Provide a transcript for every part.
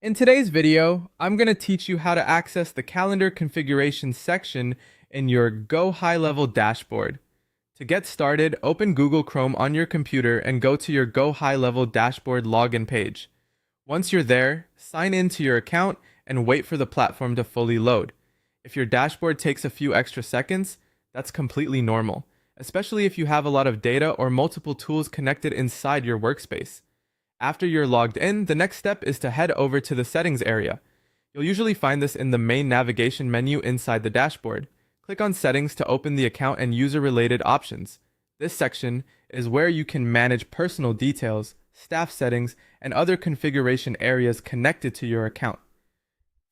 In today's video, I'm going to teach you how to access the calendar configuration section in your Go HighLevel dashboard. To get started, open Google Chrome on your computer and go to your Go HighLevel dashboard login page. Once you're there, sign in to your account and wait for the platform to fully load. If your dashboard takes a few extra seconds, that's completely normal, especially if you have a lot of data or multiple tools connected inside your workspace. After you're logged in, the next step is to head over to the settings area. You'll usually find this in the main navigation menu inside the dashboard. Click on settings to open the account and user-related options. This section is where you can manage personal details, staff settings, and other configuration areas connected to your account.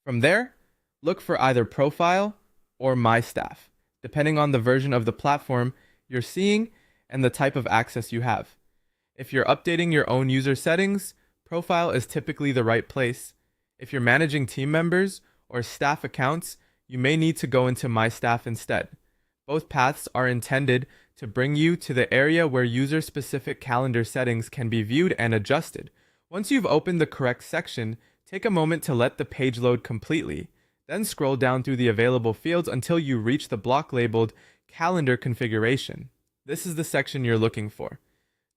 From there, look for either Profile or My Staff, depending on the version of the platform you're seeing and the type of access you have. If you're updating your own user settings, Profile is typically the right place. If you're managing team members or staff accounts, you may need to go into My Staff instead. Both paths are intended to bring you to the area where user-specific calendar settings can be viewed and adjusted. Once you've opened the correct section, take a moment to let the page load completely. Then scroll down through the available fields until you reach the block labeled Calendar Configuration. This is the section you're looking for.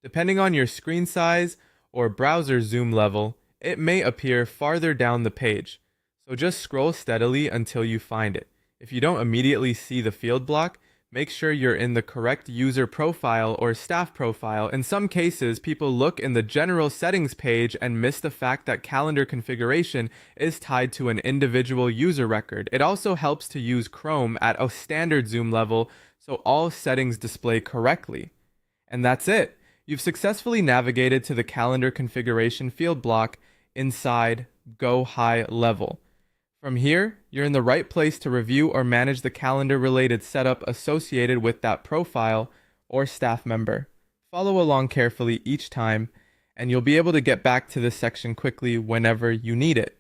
Depending on your screen size or browser zoom level, it may appear farther down the page, so just scroll steadily until you find it. If you don't immediately see the field block, make sure you're in the correct user profile or staff profile. In some cases, people look in the general settings page and miss the fact that calendar configuration is tied to an individual user record. It also helps to use Chrome at a standard zoom level so all settings display correctly. And that's it. You've successfully navigated to the calendar configuration field block inside Go HighLevel. From here, you're in the right place to review or manage the calendar-related setup associated with that profile or staff member. Follow along carefully each time, and you'll be able to get back to this section quickly whenever you need it.